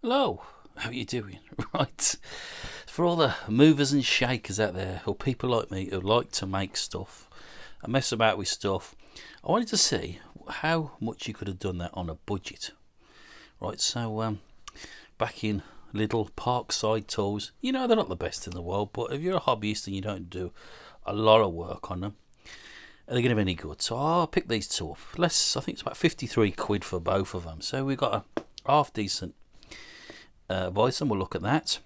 Hello, how are you doing? Right, for all the movers and shakers out there, or people like me who like to make stuff and mess about with stuff, I wanted to see how much you could have done that on a budget. Right, so back in little parkside tools, they're not the best in the world, but if you're a hobbyist and you don't do a lot of work on them, are they going to be any good? So I'll pick these two up. I think it's about 53 quid for both of them. So we've got a half decent voice, and we'll look at that.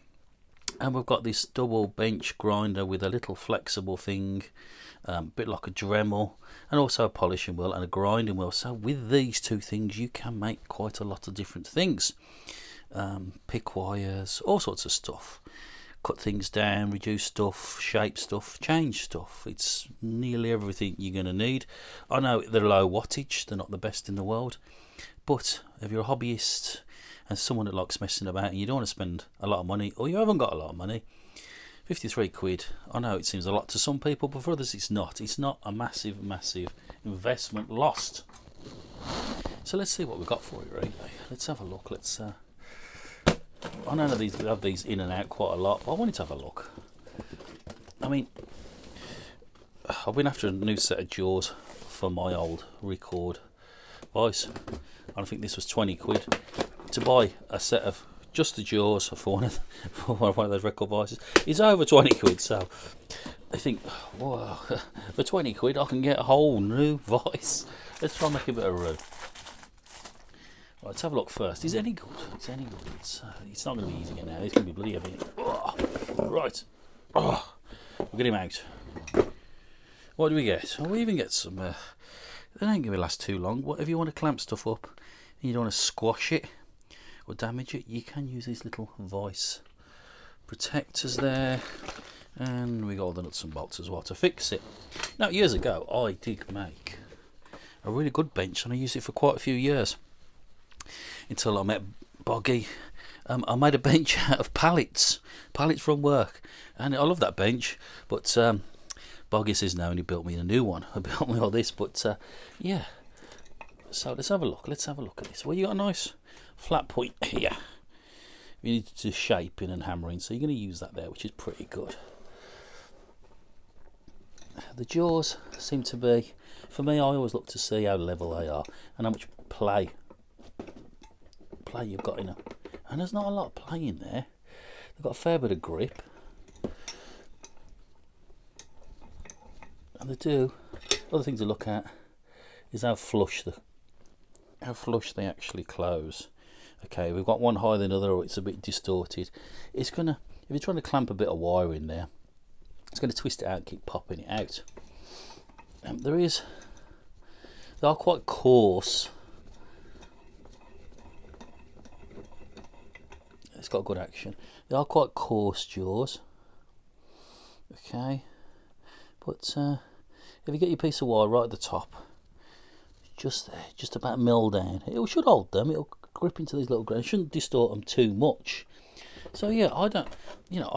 And we've got this double bench grinder with a little flexible thing, a bit like a Dremel, and also a polishing wheel and a grinding wheel. So with these two things you can make quite a lot of different things. Pick wires, all sorts of stuff. Cut things down, reduce stuff, shape stuff, change stuff. It's nearly everything you're going to need. I know they're low wattage, they're not the best in the world, but if you're a hobbyist and someone that likes messing about and you don't want to spend a lot of money, or you haven't got a lot of money, 53 quid, I know it seems a lot to some people, but for others it's not. It's not a massive investment lost. So let's see what we've got for you, really. Let's have a look. I know that we have these in and out quite a lot, but I wanted to have a look. I mean, I've been after a new set of jaws for my old record voice. I think this was 20 quid. To buy a set of just the jaws for one of those record voices is over 20 quid. So I think, whoa, for 20 quid I can get a whole new voice. Let's try and make a bit of room. Right, let's have a look first. Is it any good? It's any good. It's not going to be easy now. It's going to be bloody heavy. Right. We'll get him out. What do we get? We even get some. They ain't going to last too long. Whatever you want to clamp stuff up and you don't want to squash it or damage it, you can use these little vice protectors there. And we got all the nuts and bolts as well to fix it. Now, years ago, I did make a really good bench, and I used it for quite a few years until I met Boggy. I made a bench out of pallets from work, and I love that bench. But Boggy says no, and he built me a new one. I built me all this, but yeah. So let's have a look. Let's have a look at this. Well, you got a nice flat point here. You need to do shaping and hammering, so you're going to use that there, which is pretty good. The jaws seem to be, for me, I always look to see how level they are and how much play you've got in them. And there's not a lot of play in there. They've got a fair bit of grip. And they do. Other thing to look at is how flush they actually close. Okay, we've got one higher than the other, or it's a bit distorted. It's gonna, if you're trying to clamp a bit of wire in there, it's going to twist it out and keep popping it out. They are quite coarse. It's got good action. They are quite coarse jaws. Okay, but if you get your piece of wire right at the top, just there, just about mill down, it should hold them. It'll grip into these little grains. It shouldn't distort them too much. So yeah, I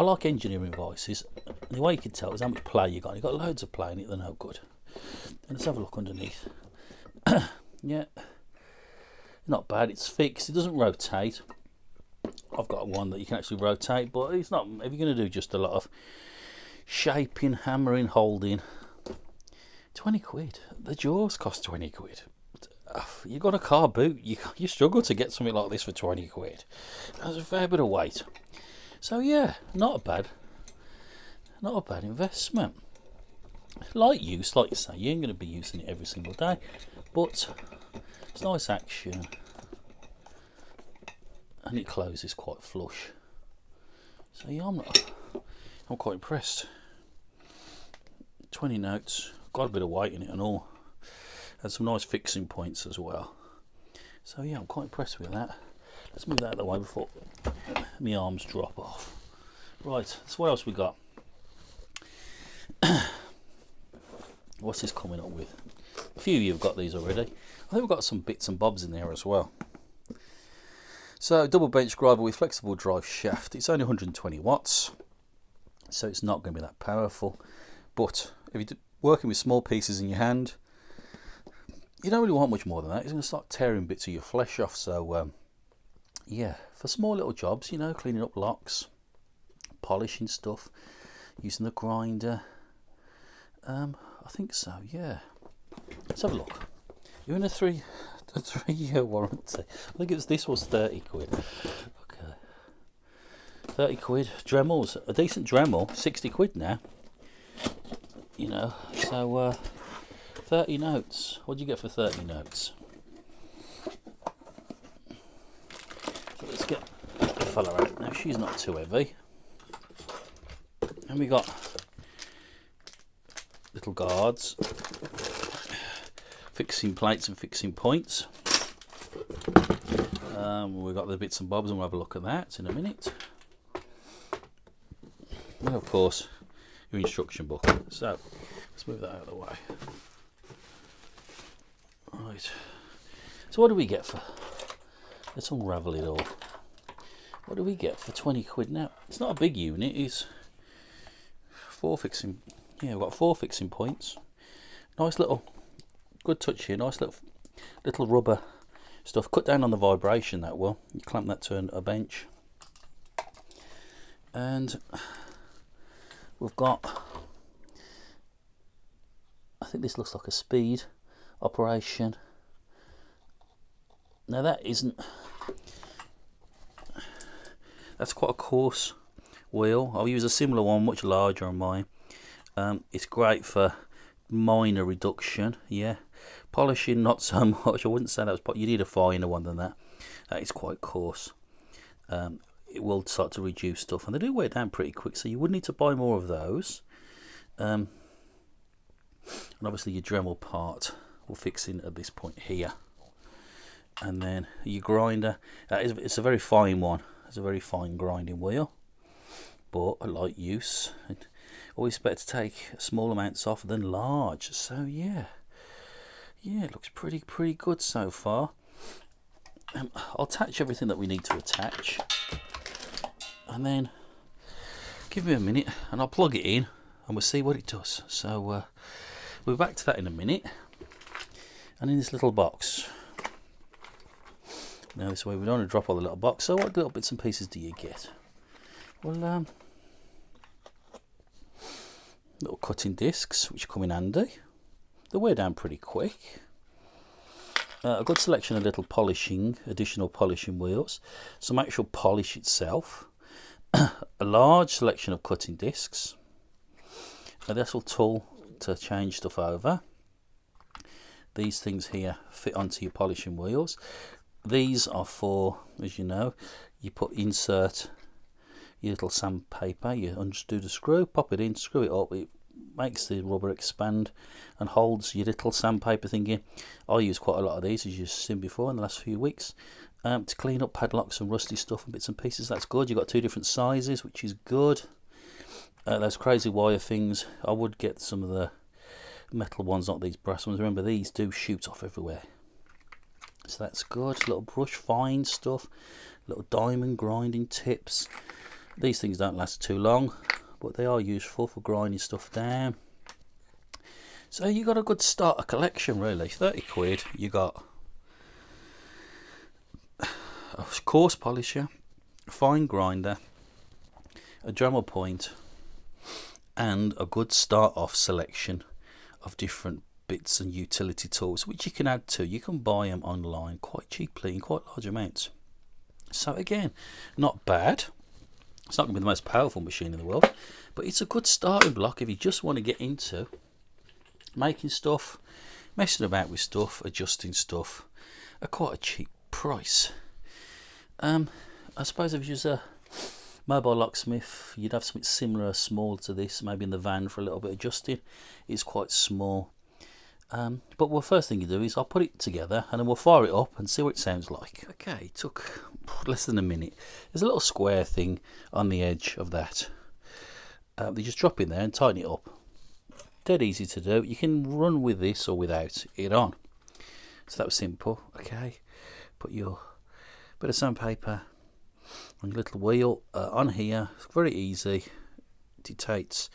like engineering voices. The way you can tell is how much play you got. You've got loads of play in it, they're no good. And let's have a look underneath. Yeah, not bad. It's fixed. It doesn't rotate. I've got one that you can actually rotate, but it's not. If you're going to do just a lot of shaping, hammering, holding, 20 quid. The jaws cost 20 quid. You got a car boot, you struggle to get something like this for 20 quid. That's a fair bit of weight. So yeah, not a bad investment. Light use, like you say, you ain't going to be using it every single day, but it's nice action, and it closes quite flush. So yeah, I'm quite impressed. 20 notes, got a bit of weight in it and all. And some nice fixing points as well. So yeah, I'm quite impressed with that. Let's move that out of the way before my arms drop off. Right, so what else we got? What's this coming up with? A few of you have got these already. I think we've got some bits and bobs in there as well. So double bench grinder with flexible drive shaft. It's only 120 watts, so it's not going to be that powerful. But if you're working with small pieces in your hand, you don't really want much more than that. It's going to start tearing bits of your flesh off. So yeah, for small little jobs, you know, cleaning up locks, polishing stuff, using the grinder. I think so, yeah. Let's have a look. You're in a 3-year warranty. I think this was 30 quid. Okay. 30 quid. Dremels, a decent Dremel, 60 quid now. You know, so 30 notes. What do you get for 30 notes? So let's get the fella out now. She's not too heavy. And we got little guards, fixing plates and fixing points. We've got the bits and bobs, and we'll have a look at that in a minute. And of course, your instruction book. So let's move that out of the way. Right. So what do we get for? Let's unravel it all. What do we get for 20 quid now? It's not a big unit. It's 4 fixing. Yeah, we've got 4 fixing points. Nice little, good touch here. Nice little rubber stuff. Cut down on the vibration that will. You clamp that to a bench. And we've got, I think this looks like a speed operation. Now that isn't, that's quite a coarse wheel. I'll use a similar one, much larger on mine. It's great for minor reduction, yeah. Polishing, not so much. I wouldn't say that was, but you need a finer one than that. That is quite coarse. It will start to reduce stuff, and they do wear down pretty quick, so you would need to buy more of those. And obviously your Dremel part will fix in at this point here. And then your grinder, it's a very fine one. It's a very fine grinding wheel, but a light use. Always better to take small amounts off than large. So yeah, it looks pretty good so far. I'll attach everything that we need to attach, and then give me a minute and I'll plug it in and we'll see what it does. So we'll be back to that in a minute. And in this little box, now this way we don't want to drop all the little box. So what little bits and pieces do you get? Well, little cutting discs, which come in handy. They wear down pretty quick. A good selection of little additional polishing wheels. Some actual polish itself. A large selection of cutting discs. A little tool to change stuff over. These things here fit onto your polishing wheels. These are for, as you know, you insert your little sandpaper, you undo the screw, pop it in, screw it up, it makes the rubber expand and holds your little sandpaper thing in. I use quite a lot of these, as you've seen before in the last few weeks, to clean up padlocks and rusty stuff and bits and pieces. That's good. You've got 2 different sizes, which is good. Those crazy wire things, I would get some of the metal ones, not these brass ones. Remember, these do shoot off everywhere. So that's good. Little brush fine stuff, little diamond grinding tips. These things don't last too long, but they are useful for grinding stuff down. So you got a good starter collection, really. 30 quid. You got a coarse polisher, a fine grinder, a Dremel point, and a good start-off selection of different bits and utility tools, which you can add to. You can buy them online quite cheaply in quite large amounts. So again, not bad. It's not going to be the most powerful machine in the world, but it's a good starting block if you just want to get into making stuff, messing about with stuff, adjusting stuff at quite a cheap price. I suppose if you was a mobile locksmith, you'd have something similar, small to this, maybe in the van for a little bit of adjusting. It's quite small. But the first thing you do is I'll put it together and then we'll fire it up and see what it sounds like. Okay, it took less than a minute. There's a little square thing on the edge of that. You just drop in there and tighten it up. Dead easy to do. You can run with this or without it on. So that was simple. Okay, put your bit of sandpaper on your little wheel on here. It's very easy. It dictates.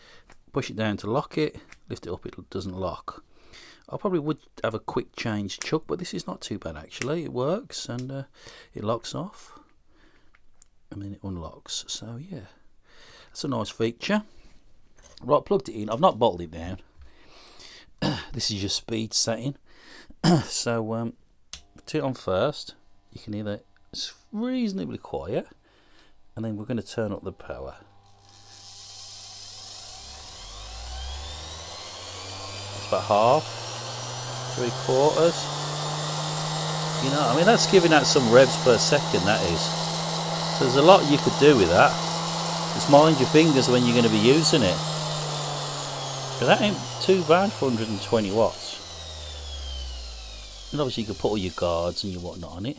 Push it down to lock it. Lift it up, it doesn't lock. I probably would have a quick change chuck, but this is not too bad actually. It works and it locks off. and then it unlocks. So yeah, that's a nice feature. Right, plugged it in. I've not bolted it down. This is your speed setting. So put it on first. You can hear that it's reasonably quiet, and then we're going to turn up the power. It's about half, 3/4. You know, I mean, that's giving out some revs per second, that is. So there's a lot you could do with that. Just mind your fingers when you're going to be using it. But that ain't too bad for 120 watts. And obviously you can put all your guards and your whatnot on it.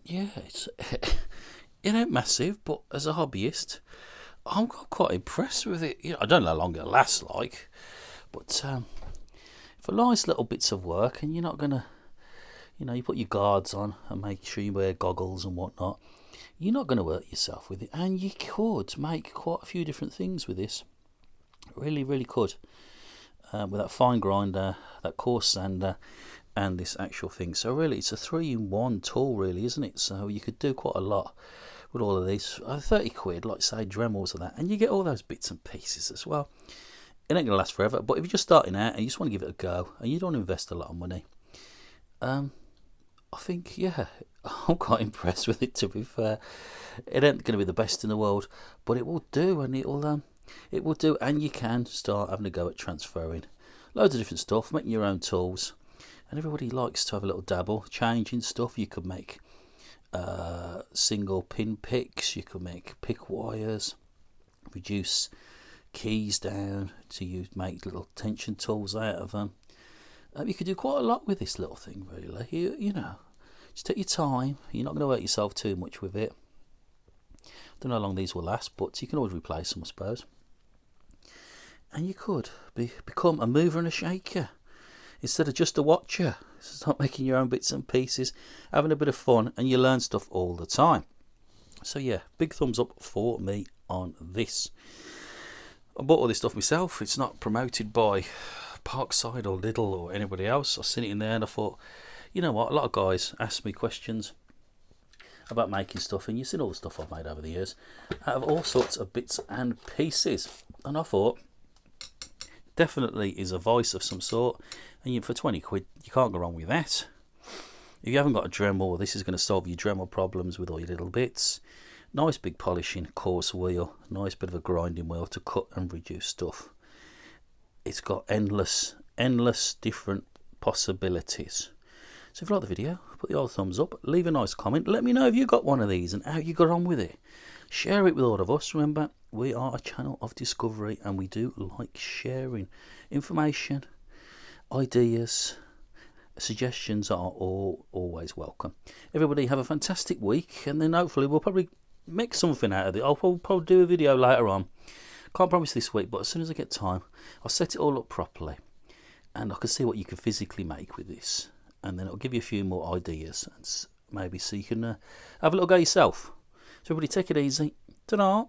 Yeah, it ain't massive, but as a hobbyist, I'm quite impressed with it. You know, I don't know how long it'll last like, but for nice little bits of work, and you're not gonna, you know, you put your guards on and make sure you wear goggles and whatnot. You're not gonna hurt yourself with it, and you could make quite a few different things with this. Really, really could. With that fine grinder, that coarse sander, and this actual thing. So really, it's a 3-in-1 tool, really, isn't it? So you could do quite a lot with all of these. 30 quid, like say Dremels and that, and you get all those bits and pieces as well. It ain't gonna last forever, but if you're just starting out and you just want to give it a go, and you don't invest a lot of money, I think, yeah, I'm quite impressed with it, to be fair. It ain't going to be the best in the world, but it will do, and it will do, and you can start having a go at transferring loads of different stuff, making your own tools. And everybody likes to have a little dabble, changing stuff. You could make single pin picks, you could make pick wires, reduce keys down to make little tension tools out of them. You could do quite a lot with this little thing, really. You know, just take your time. You're not going to hurt yourself too much with it. Don't know how long these will last, but you can always replace them, I suppose. And you could become a mover and a shaker instead of just a watcher. Start making your own bits and pieces, having a bit of fun, and you learn stuff all the time. So yeah, big thumbs up for me on this. I bought all this stuff myself. It's not promoted by Parkside or Lidl or anybody else. I seen it in there and I thought, you know what, a lot of guys ask me questions about making stuff, and you've seen all the stuff I've made over the years out of all sorts of bits and pieces, and I thought definitely is a vice of some sort, and for 20 quid you can't go wrong with that. If you haven't got a Dremel, this is going to solve your Dremel problems with all your little bits. Nice big polishing coarse wheel, nice bit of a grinding wheel to cut and reduce stuff. It's got endless different possibilities. So if you like the video, put the old thumbs up, leave a nice comment, let me know if you got one of these and how you got on with it. Share it with all of us. Remember, we are a channel of discovery, and we do like sharing information, ideas, suggestions are always welcome. Everybody have a fantastic week, and then hopefully we'll probably make something out of it. I'll probably do a video later on. Can't promise this week, but as soon as I get time, I'll set it all up properly, and I can see what you can physically make with this, and then it'll give you a few more ideas, and maybe so you can have a little go yourself. So everybody take it easy. Ta-da!